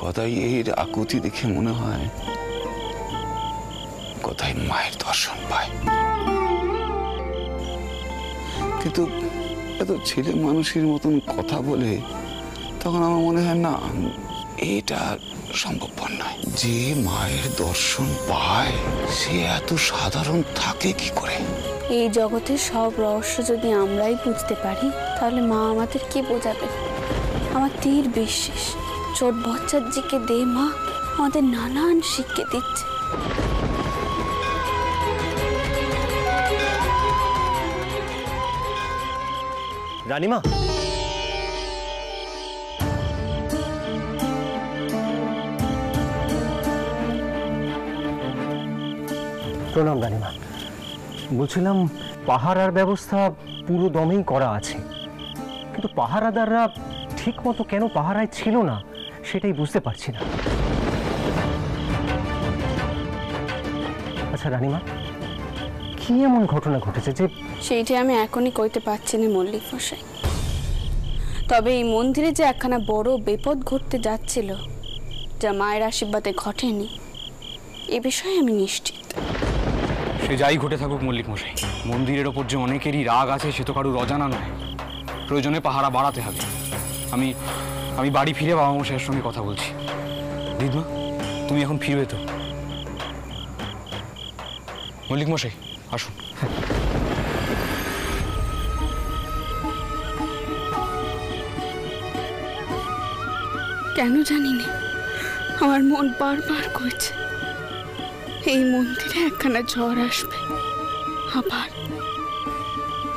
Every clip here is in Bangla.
গদাই এর আকুতি দেখে মনে হয় গদাই মায়ের দর্শন পায়, কিন্তু এত ছেলে মানুষের মতন কথা বলে তখন আমার মনে হয় না, এটা সম্ভবপর নয়। যে মায়ের দর্শন পায় সে এত সাধারণ থাকে কি করে? এই জগতের সব রহস্য যদি আমরাই বুঝতে পারি তাহলে মা আমাদের কি বোঝাবে? আমার তীর বিশ্বাস চোট ভট্টাচার্যকে দে মা আমাদের নানান শিক্ষা দিচ্ছে। রানীমা, প্রণাম রানীমা। বলছিলাম পাহারার ব্যবস্থা পুরো দমেই করা আছে, কিন্তু পাহারাদাররা ঠিক মতো কেন পাহারায় ছিল না সেটাই বুঝতে পারছি না। আচ্ছা রানীমা, কি এমন ঘটনা ঘটেছে যে? সেইটা আমি এখনই কইতে পারছি না মল্লিক মশাই, তবে এই মন্দিরে যে একখানা বড় বিপদ ঘটতে যাচ্ছিল যা মায়ের আশীর্বাদে ঘটেনি এ বিষয়ে আমি নিশ্চিত। সে যাই ঘটে থাকুক মল্লিক মশাই, মন্দিরের ওপর যে অনেকেরই রাগ আছে সে তো কারুর অজানা নয়। প্রয়োজনে পাহারা বাড়াতে হবে। আমি বাড়ি ফিরে বাবা মশাইয়ের সঙ্গে কথা বলছি। দিদমা, তুমি এখন ফিরবে তো? মল্লিক মশাই আসুন। কেন জানি না আমার মন বারবার কইছে এই মন্দিরে একখানা ঝড় আসবে, আবার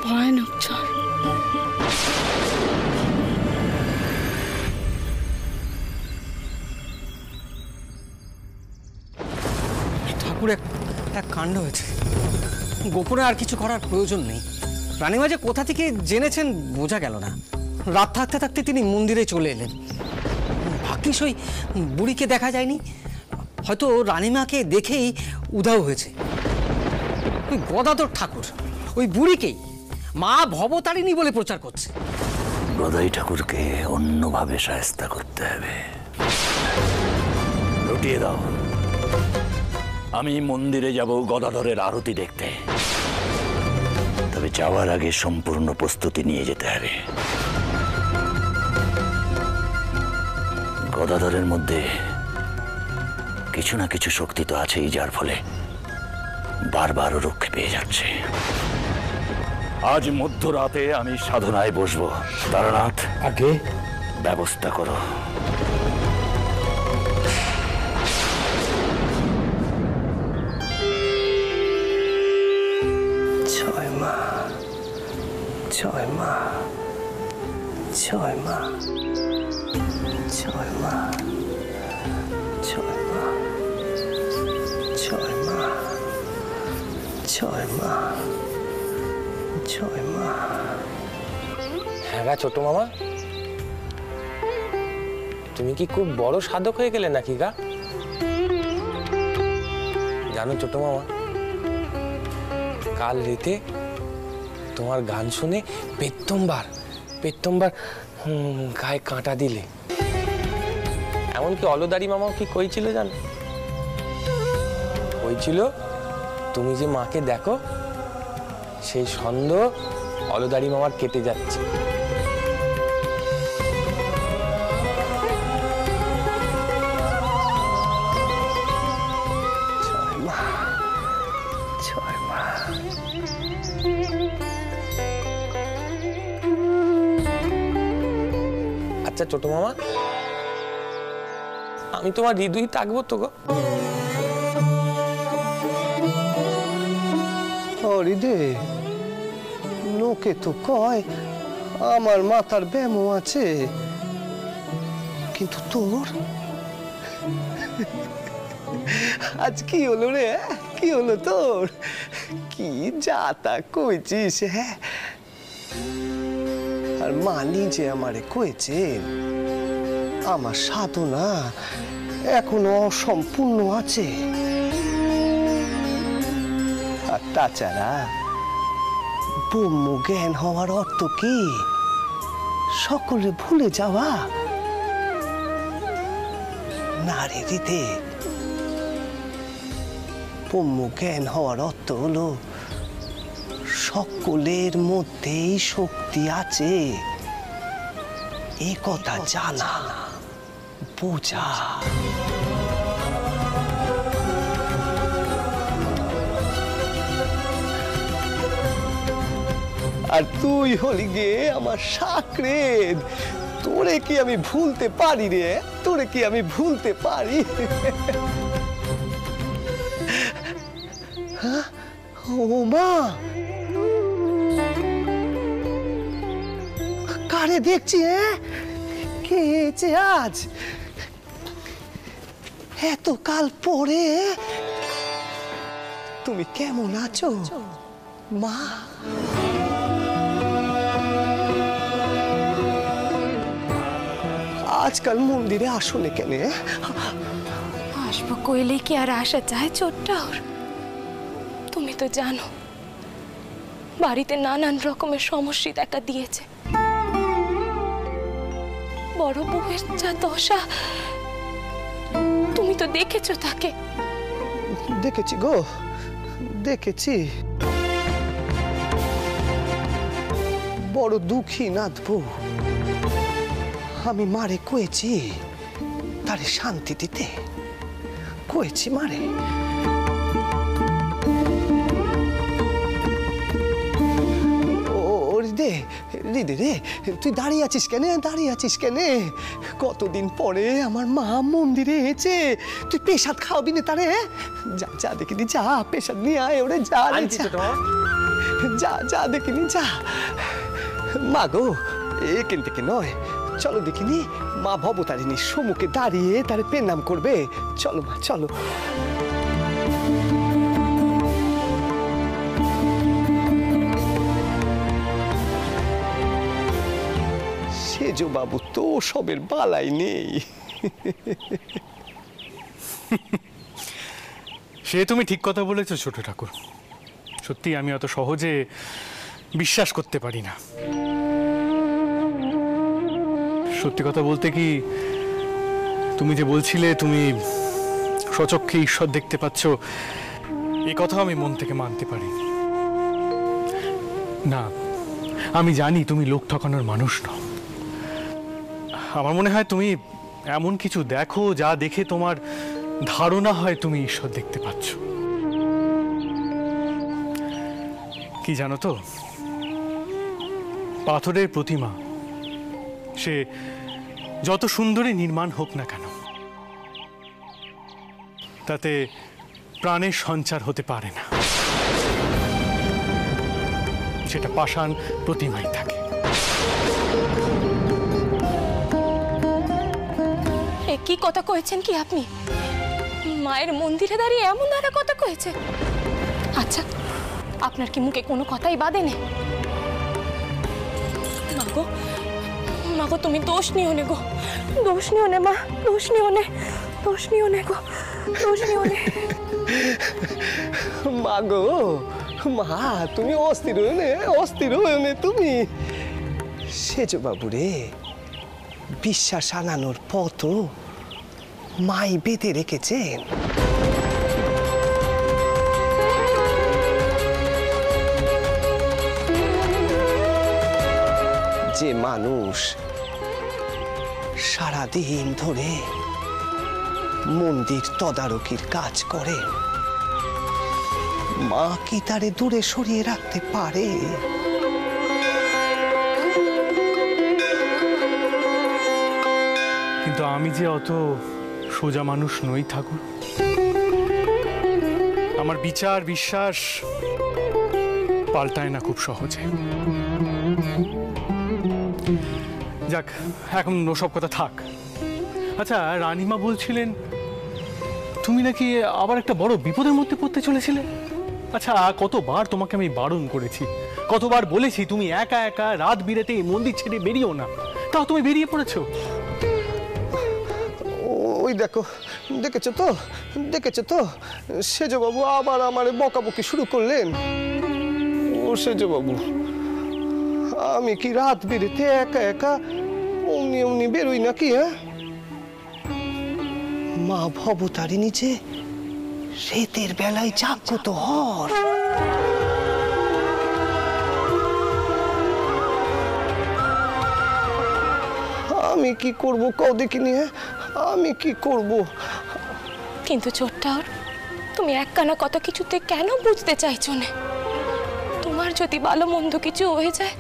ভয়ানক ঝড়। ঠাকুর এক কাণ্ড হয়েছে, গোপনে আর কিছু করার প্রয়োজন নেই। রানীমা যে কোথা থেকে জেনেছেন বোঝা গেল না। রাত থাকতে থাকতে তিনি মন্দিরে চলে এলেন। ভাগ্যিস ওই বুড়িকে দেখা যায়নি, হয়তো রানীমাকে দেখেই উধাও হয়েছে। ওই গদাধর ঠাকুর ওই বুড়িকেই মা ভবতারিণী বলে প্রচার করছে। গদাই ঠাকুরকে অন্যভাবে শায়েস্তা করতে হবে। লুটিয়ে দাও। আমি মন্দিরে যাব গদাধরের আরতি দেখতে, তবে যাওয়ার আগে সম্পূর্ণ প্রস্তুতি নিয়ে যেতে হবে। গদাধরের মধ্যে কিছু না কিছু শক্তি তো আছেই, যার ফলে বারবার রক্ষে পেয়ে যাচ্ছে। আজ মধ্যরাতে আমি সাধনায় বসবো। তারানাথ, আগে ব্যবস্থা করো। জয় মা, জয় মা, জয় মা, জয় মা, জয় মা, জয় মা, জয় মা, জয় মা। হ্যাঁ গা ছোট মামা, তুমি কি খুব বড় সাধক হয়ে গেলে নাকি গা? জানো ছোট মামা, কাল রাতে তোমার গান শুনে পেত্তম্বার গায়ে কাঁটা দিলে। এমনকি অলদারি মামাও কি কইছিল জানো? কইছিল তুমি যে মাকে দেখো সেই সন্দেহ অলদারি মামার কেটে যাচ্ছে। জয় মা, জয় মা। আচ্ছা ছোট মামা, আমি তোমার হৃদয় থাকবো তো গো? হরিদে, লোকে তো কয় আমার মাথার ব্যামো আছে, কিন্তু তোর আজ কি হলো রে? কি হলো তোর? কি যাতা কইছিস? হ্যাঁ, আর মা নিজে আমারে কয়েছেন আমার সাধনা এখনো অসম্পূর্ণ আছে। আর তাছাড়া ব্রহ্ম জ্ঞান হওয়ার অর্থ কি? সকলে ভুলে যাওয়া। না রে দিতে, ব্রহ্ম জ্ঞান হওয়ার অর্থ হলো সকলের মধ্যেই শক্তি আছে, এ কথা জানা বোঝা। আর তুই হলি গে আমার সাকরেদ, তোরে কি আমি ভুলতে পারি রে? তোরে কি আমি ভুলতে পারি? ও মা, কারে দেখছি? কে এসে আজ এত কাল পরে? তুমি কেমন আছো মা? আজকাল মন্দিরে আসলে কেন? আসবো কইলে কি আর আসা যায় ছোট্টা? তুমি তো জানো বাড়িতে নানান রকমের সমস্যা দেখা দিয়েছে। বড় বউয়ের যা দশা, তুমি তো দেখেছো তাকে। দেখেছি গো, দেখেছি। বড় দুঃখী নাথ বউ। আমি মারে কয়েছি তারে শান্তি দিতে, কয়েছি মারে। রিদে রে, তুই দাঁড়িয়ে আছিস কেন? দাঁড়িয়ে আছিস কেন? কতদিন পরে আমার মা মন্দিরে এসেছে, তুই পেশাদ খাওয়াবি না তারে? যা যা দেখিনি, যা পেশাদ নিয়ে আয়। ওরে যা যা যা দেখিনি, যা। মা গো, এখান থেকে নয়, চলো দেখিনি মা ভবতারিণীর সম্মুখে দাঁড়িয়ে তারে প্রণাম করবে। চলো মা, চলো। সেজো বাবু তো সবের বালাই নেই। সে তুমি ঠিক কথা বলেছো ছোট ঠাকুর। সত্যি আমি অত সহজে বিশ্বাস করতে পারি না। সত্যি কথা বলতে কি, তুমি যে বলছিলে তুমি স্বচক্ষে ঈশ্বর দেখতে পাচ্ছ, এই কথা আমি মন থেকে মানতে পারি না। আমি জানি তুমি লোক ঠকানোর মানুষ নও। আমার মনে হয় তুমি এমন কিছু দেখো যা দেখে তোমার ধারণা হয় তুমি ঈশ্বর দেখতে পাচ্ছ। কি জানো তো, পাথরের প্রতিমা সে যত সুন্দরই নির্মাণ হোক না কেন, তাতে প্রাণের সঞ্চার হতে পারে না। সেটা পাষাণ প্রতিমাই থাকে। কি কথা কয়েছেন কি আপনি? মায়ের মন্দিরে দাঁড়িয়ে এমন ধারা কথা কয়েছে? আচ্ছা, আপনার কি মুখে কোনো কথাই বাদে নেই? মাগো, মাগো, তুমি দোষ নিও নে গো, দোষ নিও নে মা, দোষ নিও নে, দোষ নিও নে গো, দোষ নিও নে। মা গো, মা তুমি অস্থির হয়ে নে, অস্থির হয়ে নে তুমি। সেজো বাবু রে, বিশ্বাস আনানোর পথও মাই বেঁধে রেখেছেন। যে মানুষ সারাদিন ধরে মন্দির তদারকির কাজ করে, মা কি তারে দূরে সরিয়ে রাখতে পারে? কিন্তু আমি যে অত সোজা মানুষ নই ঠাকুর। আমার বিচার বিশ্বাস পাল্টায় না খুব সহজে। যাক, এখন ওসব কথা থাক। আচ্ছা, রানীমা বলছিলেন তুমি নাকি আবার একটা বড় বিপদের মধ্যে পড়তে চলেছিলে। আচ্ছা, কতবার তোমাকে আমি বারণ করেছি, কতবার বলেছি তুমি একা একা রাত বিরেতে এই মন্দির ছেড়ে বেরিও না, তাও তুমি বেরিয়ে পড়েছো। ওই দেখো, দেখেছো তো, দেখেছো তো, সেজো বাবু আবার আমার বকাবকি শুরু করলেন। ও সেজো বাবু, আমি কি রাত বেরোতে একা একা অমনি অমনি বেরোই নাকি? হ্যাঁ মা ভবতারিণী যে রেতের বেলায় জাগ্রত হর। আমি কি করব কও দেখিনি, আমি কি করব? কিন্তু ছোট্টাওর, তুমি একখানা কথা কিছুতে কেন বুঝতে চাইছো না? তোমার যদি ভালো মন্দ কিছু হয়ে যায়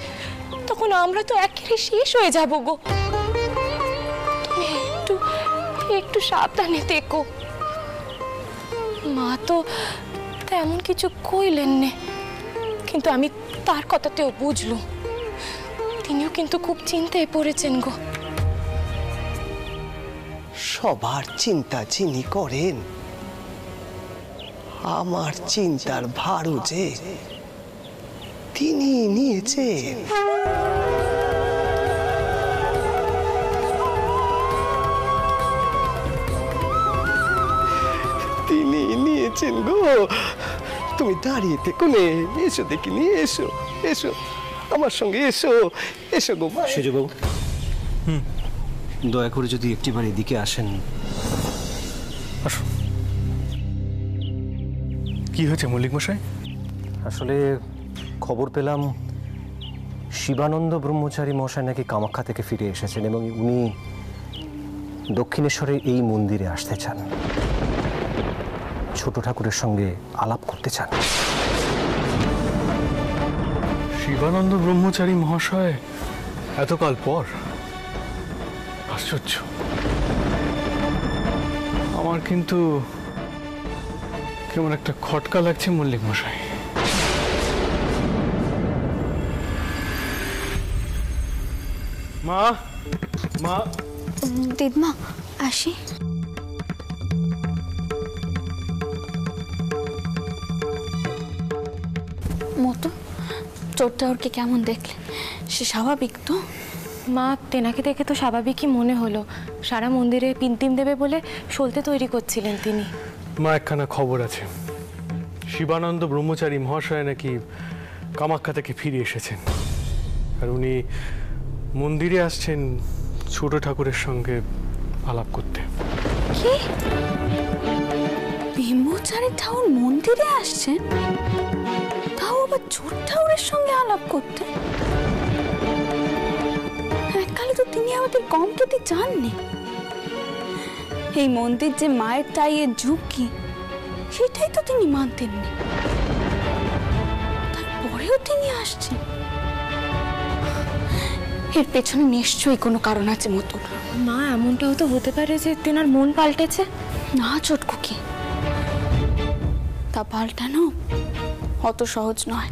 তখন আমরা তো একেবারে শেষ হয়ে যাব গো। তুমি একটু সাবধানে থেকো। মা তো তেমন কিছু কইলেন না, কিন্তু আমি তার কথাতেও বুঝলুম তিনিও কিন্তু খুব চিন্তায় পড়েছেন গো। সবার চিন্তা যিনি করেন, আমার চিন্তার ভারও যে তিনি নিয়েছেন। তিনি নিয়েছেন গো। তুমি দাঁড়িয়ে থেকো নে, এসো দেখিনি, এসো এসো আমার সঙ্গে, এসো এসো গো। সেজবাবু, দয়া করে যদি একটিবার এদিকে আসেন। আসুন। কি হয়েছে মল্লিক মশাই? আসলে খবর পেলাম শিবানন্দ ব্রহ্মচারী মশাই নাকি কামাখ্যা থেকে ফিরে এসেছেন এবং উনি দক্ষিণেশ্বরের এই মন্দিরে আসতে চান, ছোট ঠাকুরের সঙ্গে আলাপ করতে চান। শিবানন্দ ব্রহ্মচারী মহাশয় এতকাল পর? আশ্চর্য। আমার কিন্তু কেমন একটা খটকা লাগছে মল্লিক মশাই। মা, মা। দিদমা, আসি। মতো চোরটাওরকে কেমন দেখলে? সে স্বাভাবিক তো? মা, তেনাকে দেখে তো স্বাভাবিকই মনে হলো। সারা মন্দিরে পিন্তিম দেবে বলে সলতে তৈরি করছিলেন তিনি। মা, একখানা খবর আছে। শিবানন্দ ব্রহ্মচারী মহাশয় নাকি কামাখ্যা থেকে ফিরে এসেছেন, আর উনি মন্দিরে আসছেন ছোট ঠাকুরের সঙ্গে আলাপ করতে। কি? ব্রহ্মচারী ঠাকুর মন্দিরে আসছেন, তাও আবার ছোট ঠাকুরের সঙ্গে আলাপ করতে? এককালে তো তিনি আমাদের কম কেটে জাননি। এই মন্দির যে মায়ের টাইয়ের ঝুঁকি, সেটাই তো তিনি মানতেননি, তারপরেও তিনি আসছেন। এর পেছনে নিশ্চয়ই কোনো কারণ আছে মতো। মা, এমনটাও তো হতে পারে যে তেনার মন পাল্টেছে। না চটকুকি, তা পাল্টানো অত সহজ নয়।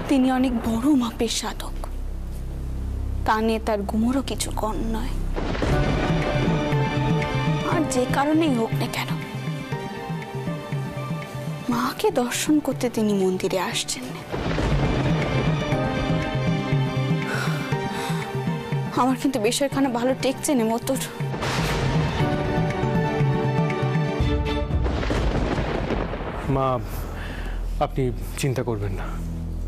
তিনি অনেক বড় মাপের সাধক, তা নিয়ে তার গুমরও কিছু কম নয়। আর যে কারণেই হোক না কেন, মাকে দর্শন করতে তিনি মন্দিরে আসছেন না। আমার কিন্তু বিষয়খানা ভালো টেকছে না মতোর। মা, আপনি চিন্তা করবেন না,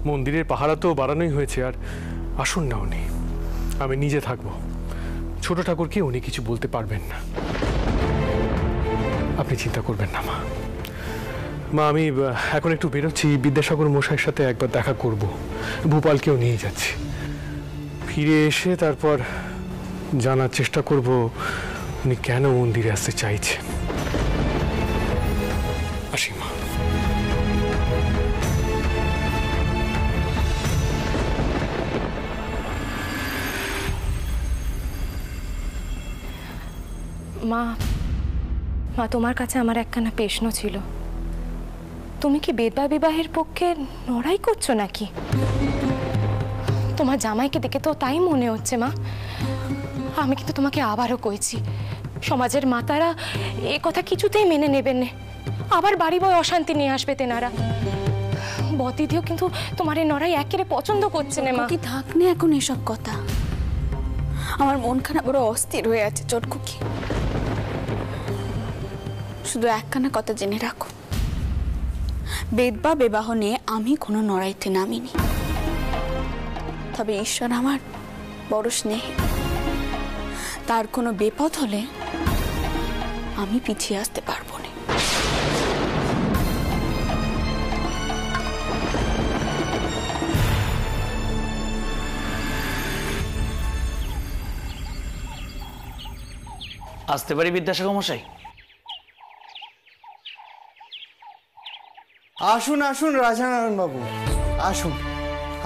মন্দিরের পাহারা তো বাড়ানোই হয়েছে। আর আসুন না উনি, আমি নিজে থাকবো। ছোট ঠাকুরকে উনি কিছু বলতে পারবেন না, আপনি চিন্তা করবেন না মা। মা, আমি এখন একটু বেরোচ্ছি, বিদ্যাসাগর মশাইয়ের সাথে একবার দেখা করব, ভূপালকেও নিয়ে যাচ্ছি। ফিরে এসে তারপর জানার চেষ্টা করব উনি কেন মন্দিরে আসতে চাইছেন। আসি মা। মা, মা, তোমার কাছে আমার একখানা প্রশ্ন ছিল। তুমি কি বেদবা বিবাহের পক্ষে লড়াই করছো নাকি? তোমার জামাইকে দেখে তো তাই মনে হচ্ছে মা। আমি কিন্তু তোমাকে আবারও কইছি, সমাজের মাতারা এ কথা কিছুতেই মেনে নেবেন না, আবার বাড়ি বয় অশান্তি নিয়ে আসবে তেনারা। বদিদিও কিন্তু তোমার এই লড়াই একেবারে পছন্দ করছে না মা। কি থাক না এখন এসব কথা, আমার মনখানা বড় অস্থির হয়ে আছে চটকুকি। শুধু একখানা কথা জেনে রাখো, বেদবা বিবাহ নিয়ে আমি কোনো লড়াইতে নামিনি। তবে ঈশ্বর আমার বড় স্নেহে, তার কোনো বিপদ হলে আমি পিছিয়ে আসতে পারবো না। আসতে পারি বিদ্যাসাগর মশাই? আসুন আসুন রাজানারায়ণ বাবু, আসুন।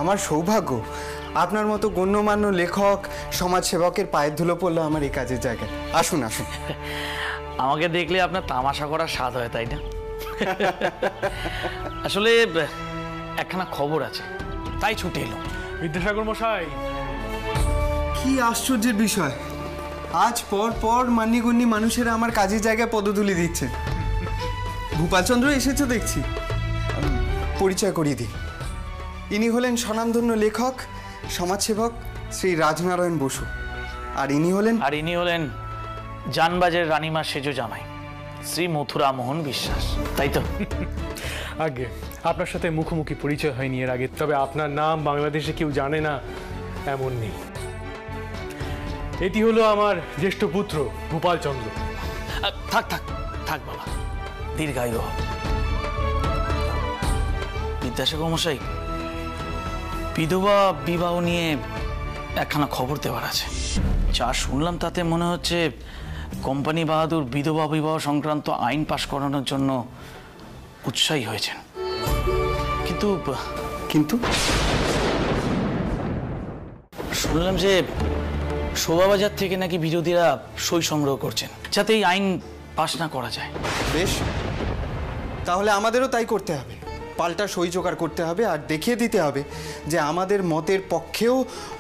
আমার সৌভাগ্য আপনার মতো গণ্যমান্য লেখক সমাজসেবকের পায়ের ধুলো পড়লো আমার এই কাজের জায়গায়। আসুন আসুন। আমাকে দেখলে আপনার তামাশা করার স্বাদ হয়, তাই না? আসলে একখানা খবর আছে, তাই ছুটে এলো। বিদ্যাসাগর মশাই, কি আশ্চর্যের বিষয়, আজ পর পর মান্যগণ্যী মানুষেরা আমার কাজের জায়গায় পদধূলি দিচ্ছেন। ভূপালচন্দ্র এসেছে দেখছি। পরিচয় করিয়ে দিই, ইনি হলেন স্বনামধন্য লেখক সমাজসেবক শ্রী রাজনারায়ণ বসু। আর ইনি হলেন জানবাজের রানীমা সেজ জামাই শ্রী মথুরা মোহন বিশ্বাস, তাই তো? আগে আপনার সাথে মুখোমুখি পরিচয় হয়নি এর আগে, তবে আপনার নাম বাংলাদেশে কেউ জানে না এমন নেই। এটি হলো আমার জ্যেষ্ঠ পুত্র ভূপালচন্দ্র। থাক থাক থাক বাবা, দীর্ঘায়ু হোক। বিদ্যাসাগর মশাই, বিধবা বিবাহ নিয়ে একখানা খবর দেওয়ার আছে। যা শুনলাম তাতে মনে হচ্ছে কোম্পানি বাহাদুর বিধবা বিবাহ সংক্রান্ত আইন পাশ করানোর জন্য উৎসাহী হয়েছেন। কিন্তু কিন্তু শুনলাম যে শোভাবাজার থেকে নাকি বিরোধীরা সই সংগ্রহ করছেন যাতে এই আইন পাশ না করা যায়। বেশ, তাহলে আমাদেরও তাই করতে হবে, পাল্টা সই জোগাড় করতে হবে আর দেখিয়ে দিতে হবে যে আমাদের মতের পক্ষেও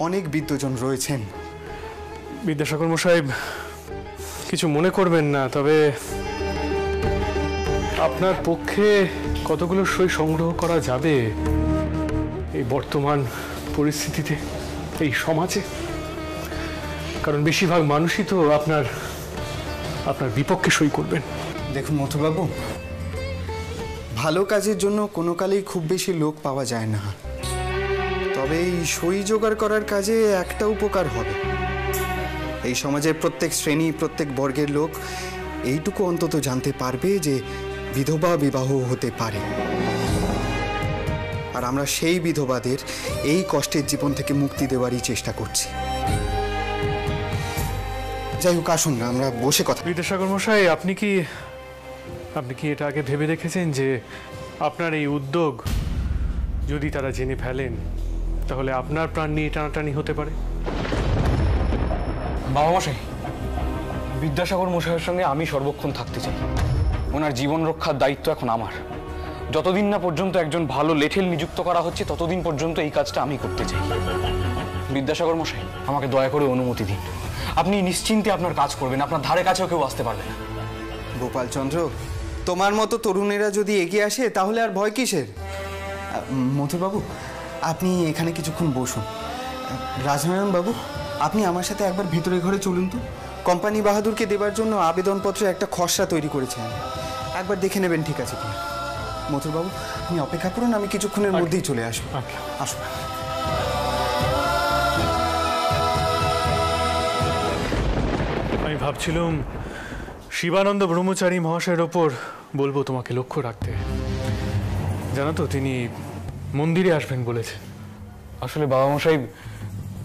অনেক বিদ্বজন রয়েছেন। বিদ্যাসাগর মশাই, কিছু মনে করবেন না, তবে আপনার পক্ষে কতগুলো সই সংগ্রহ করা যাবে এই বর্তমান পরিস্থিতিতে, এই সমাজে? কারণ বেশিরভাগ মানুষই তো আপনার বিপক্ষে সই করবেন। দেখুন মথুরবাবু, ভালো কাজের জন্য কোনো কালেই খুব বেশি লোক পাওয়া যায় না, তবে এই সই জোগাড় করার কাজে একটা উপকার হবে। এই সমাজের প্রত্যেক শ্রেণী প্রত্যেক বর্গের লোক এইটুকু অন্তত জানতে পারবে যে বিধবা বিবাহ হতে পারে, আর আমরা সেই বিধবাদের এই কষ্টের জীবন থেকে মুক্তি দেওয়ারই চেষ্টা করছি। যাই হোক, আসুন না আমরা বসে কথা। বিদ্যাসাগর মশাই, আপনি কি এটা আগে ভেবে দেখেছেন যে আপনার এই উদ্যোগ যদি তারা জেনে ফেলেন তাহলে আপনার প্রাণ নিয়ে টানাটানি হতে পারে? বাবা মশাই, বিদ্যাসাগর মশাইয়ের সঙ্গে আমি সর্বক্ষণ থাকতে চাই। ওনার জীবন রক্ষার দায়িত্ব এখন আমার। যতদিন না পর্যন্ত একজন ভালো লেঠেল নিযুক্ত করা হচ্ছে ততদিন পর্যন্ত এই কাজটা আমি করতে চাই। বিদ্যাসাগর মশাই, আমাকে দয়া করে অনুমতি দিন। আপনি নিশ্চিন্তে আপনার কাজ করবেন, আপনার ধারে কাছেও কেউ আসতে পারবে না। গোপালচন্দ্র, তোমার মতো তরুণেরা যদি এগিয়ে আসে তাহলে আর ভয় কিসের? মথুরবাবু, আপনি এখানে কিছুক্ষণ বসুন। রাজনারায়ণ বাবু, আপনি আমার সাথে একবার ভেতরে ঘরে চলুন তো। কোম্পানি বাহাদুরকে দেবার জন্য আবেদনপত্রে একটা খসড়া তৈরি করেছেন, একবার দেখে নেবেন ঠিক আছে কিনা। মথুরবাবু, আপনি অপেক্ষা করুন, আমি কিছুক্ষণের মধ্যেই চলে আসবো। আসুন। আমি ভাবছিলাম শিবানন্দ ব্রহ্মচারী মহাশয়ের ওপর বলবো তোমাকে লক্ষ্য রাখতে। জানো তো, তিনি মন্দিরে আসবেন বলেছেন। আসলে বাবা মশাই,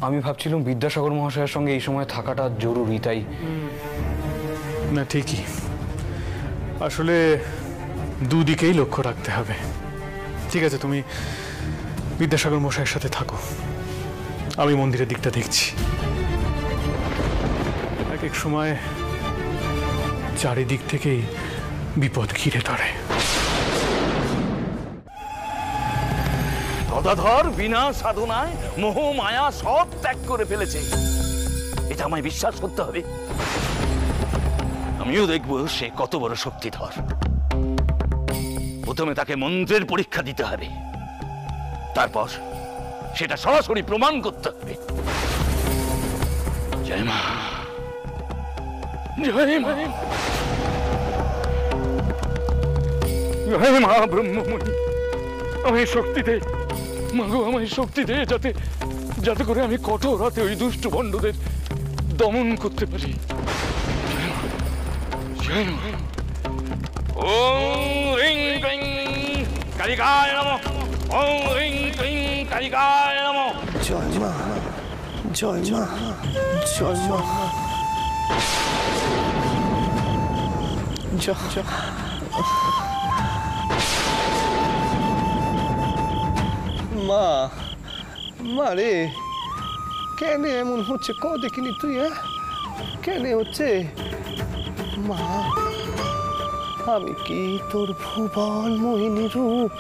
আমি ভাবছিলাম বিদ্যাসাগর মহাশয়ের সঙ্গে এই সময় থাকাটা জরুরি, তাই। না, ঠিকই, আসলে দুদিকেই লক্ষ্য রাখতে হবে। ঠিক আছে, তুমি বিদ্যাসাগর মশাইয়ের সাথে থাকো, আমি মন্দিরের দিকটা দেখছি। এক এক সময় চারিদিক থেকেই বিপদ ঘিরে ধরে। গদাধর বিনা সাধনায় মোহ মায়া সব ত্যাগ করে ফেলেছে, এটা আমায় বিশ্বাস করতে হবে। আমিও দেখব সে কত বড় শক্তিধর। প্রথমে তাকে মন্ত্রের পরীক্ষা দিতে হবে, তারপর সেটা সরাসরি প্রমাণ করতে হবে। জয় মা, জয় মা, জয় মা ব্রহ্মমণি, আমায় শক্তি দে মাগো, আমায় শক্তি দে, যাতে করে আমি কঠোর হাতে ওই দুষ্ট ভণ্ডদের দমন করতে পারি। ওম রিং ক্লিং কালিকায় নমঃ। ওম রিং ক্লিং কালিকায় নমঃ। জয় মা, জয় মা, জয় মা। মা, মা রে, কেন এমন হচ্ছে ক দেখিনি তুই? কেন হচ্ছে মা? আমি কি তোর ভুবন মোহিনী রূপ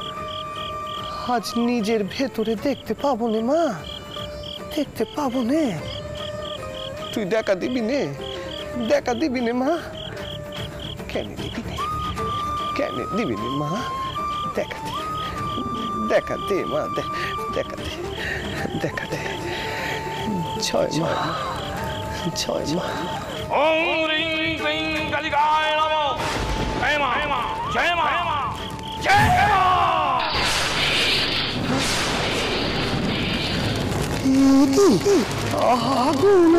আজ নিজের ভেতরে দেখতে পাবো নে মা? দেখতে পাবো নে? তুই দেখা দিবি নে? দেখা দিবি নে মা? কেন দিবি নে? কেন দিবি নে মা? দেখা দে, দেখা দে মা, দেখা দে, দেখা দে। জয় মা, জয় মা। ওম রিং ক্লিং কালিকায় নমঃ। জয় মা, জয় মা, জয় মা। আগুন,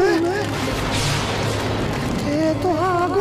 এ তো আগুন।